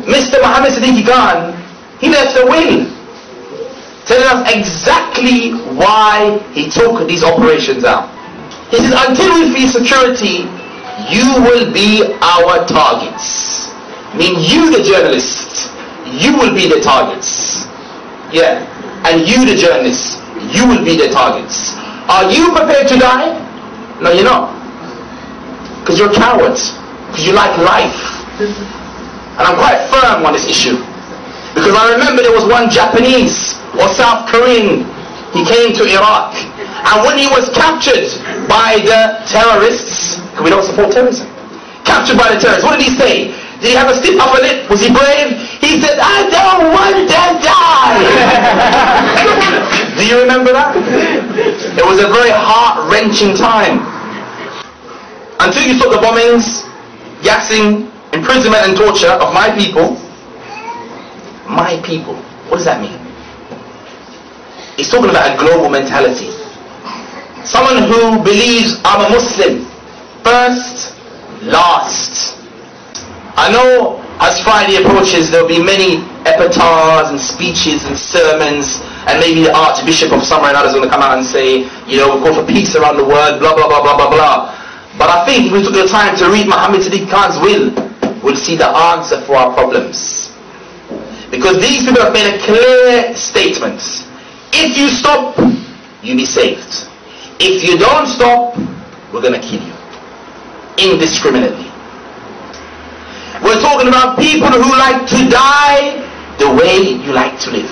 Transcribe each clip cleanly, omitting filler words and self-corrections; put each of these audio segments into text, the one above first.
Mr. Mohammed Siddiqui Khan, he left a will telling us exactly why he took these operations out. He says, until we feel security, you will be our targets. I mean, you the journalists, you will be the targets. Yeah, and you the journalists, you will be the targets. Are you prepared to die? No, you're not. Because you're cowards. Because you like life. And I'm quite firm on this issue. Because I remember there was one Japanese or South Korean, he came to Iraq. And when he was captured by the terrorists, because we don't support terrorism, captured by the terrorists, what did he say? Did he have a stiff upper lip? Was he brave? He said, I don't want to die. Do you remember that? It was a very heart-wrenching time. Until you stop the bombings, gassing, imprisonment and torture of my people. My people. What does that mean? He's talking about a global mentality. Someone who believes I'm a Muslim. First, last. I know as Friday approaches there'll be many epitaphs and speeches and sermons, and maybe the Archbishop of somewhere and others going to come out and say, you know, we'll go for peace around the world, blah blah blah blah blah blah. But I think if we took the time to read Muhammad Siddiqui Khan's will, we'll see the answer for our problems. Because these people have made a clear statement. If you stop, you'll be saved. If you don't stop, we're going to kill you. Indiscriminately. We're talking about people who like to die the way you like to live.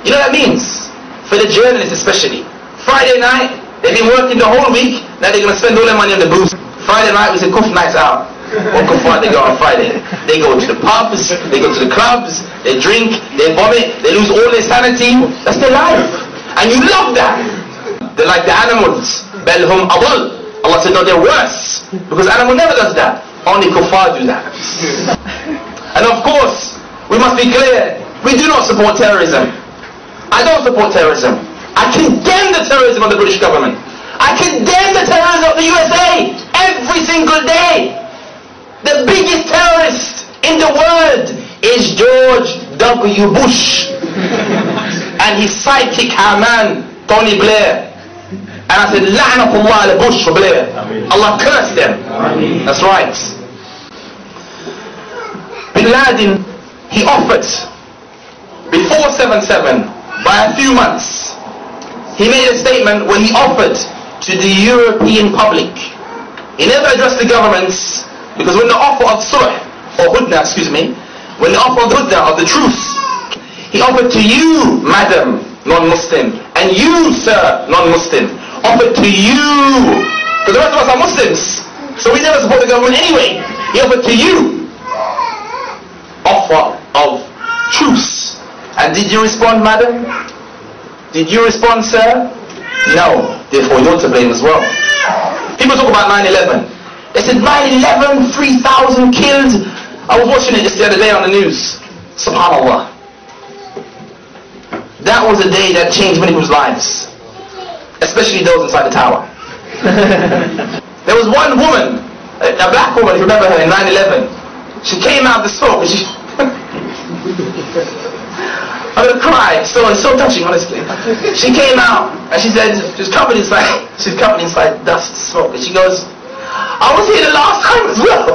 You know what that means? For the journalists especially. Friday night, they've been working the whole week, now they're going to spend all their money on the booze. Friday night, we say, Kuf nights out. What Kufar they go on Friday? They go to the pubs, they go to the clubs, they drink, they vomit, they lose all their sanity. That's their life. And you love that. They're like the animals. Belhum adul. Allah said, no, they're worse. Because animal never does that. Only kuffar do that. And of course, we must be clear, we do not support terrorism. I don't support terrorism. I condemn the terrorism of the British government. I condemn the terrorism of the USA every single day. The biggest terrorist in the world is George W. Bush and his sidekick Haman, Tony Blair. And I said, La'natullah ala Bush for Blair. Allah curse them. That's right. Bin Laden, he offered before 7/7 by a few months. He made a statement when he offered to the European public. He never addressed the governments, because when the offer of sulh, or hudna, when the offer of the hudna, of the truce, he offered to you, madam, non-Muslim, and you, sir, non-Muslim, offered to you, because the rest of us are Muslims, so we never support the government anyway. He offered to you, offer of truce. And did you respond, madam? Did you respond, sir? No. Therefore, you're to blame as well. People talk about 9/11. They said 9/11, 3,000 killed. I was watching it just the other day on the news. Subhanallah. That was a day that changed many people's lives. Especially those inside the tower. There was one woman, a black woman, if you remember her, in 9/11. She came out of the smoke and she... I'm going to cry. It's so touching, honestly. She came out and she said, she's covered inside dust, smoke. And she goes, I was here the last time as well.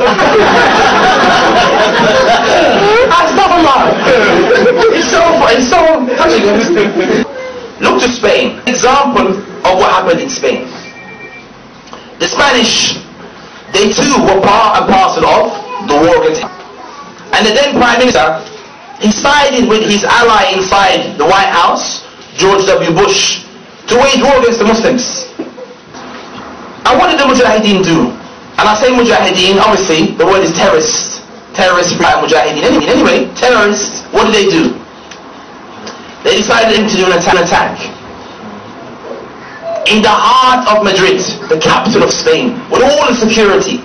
It's so touching. Look to Spain. Example of what happened in Spain. The Spanish, they too were part and parcel of the war against him. And the then Prime Minister, he sided with his ally inside the White House, George W. Bush, to wage war against the Muslims. And what did the Mujahideen do? And I say Mujahideen, obviously, the word is terrorist. Terrorist, Mujahideen. Anyway, terrorists, what did they do? They decided to do an attack. In the heart of Madrid, the capital of Spain, with all the security,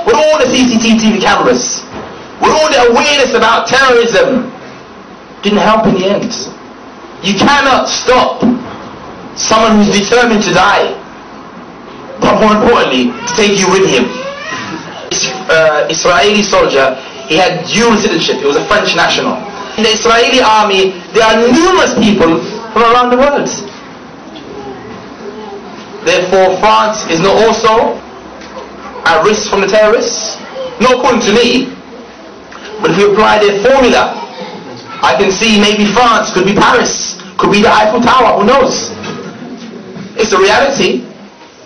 with all the CCTV cameras, with all the awareness about terrorism, didn't help in the end. You cannot stop someone who's determined to die, but more importantly, to take you with him. Israeli soldier, he had dual citizenship. He was a French national. In the Israeli army, there are numerous people from around the world. Therefore, France is not also at risk from the terrorists. Not according to me. But if we apply their formula, I can see maybe France could be Paris, could be the Eiffel Tower, who knows? It's a reality,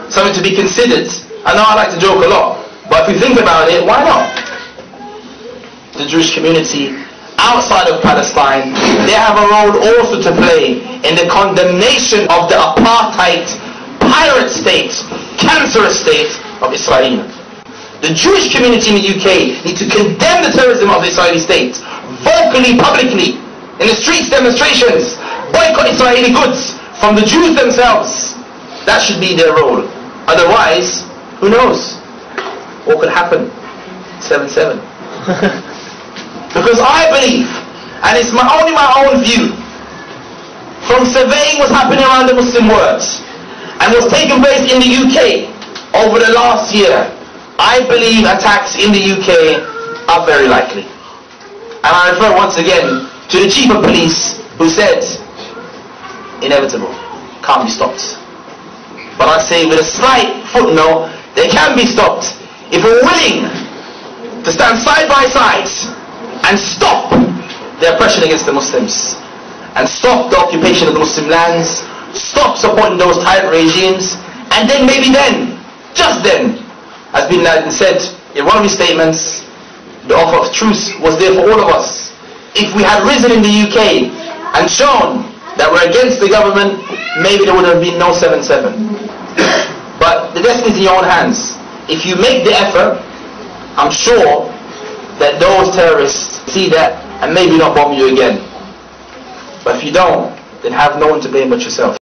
something to be considered. I know I like to joke a lot, but if you think about it, why not? The Jewish community outside of Palestine, they have a role also to play in the condemnation of the apartheid, pirate state, cancerous state of Israel. The Jewish community in the UK need to condemn the terrorism of the Israeli state, vocally, publicly, in the streets, demonstrations, boycott Israeli goods from the Jews themselves. That should be their role. Otherwise, who knows what could happen? 7/7. Because I believe, and it's only my own view, from surveying what's happening around the Muslim world and what's taking place in the UK over the last year, I believe attacks in the UK are very likely. And I refer once again to the chief of police who said, inevitable, can't be stopped. But I say with a slight footnote, they can be stopped if we're willing to stand side by side and stop the oppression against the Muslims, and stop the occupation of the Muslim lands, stop supporting those tyrant regimes, and then maybe then, just then, as Bin Laden said in one of his statements, the offer of truce was there for all of us. If we had risen in the UK and shown that we're against the government, maybe there would have been no 7/7. But the destiny is in your own hands. If you make the effort, I'm sure that those terrorists see that and maybe not bomb you again. But if you don't, then have no one to blame but yourself.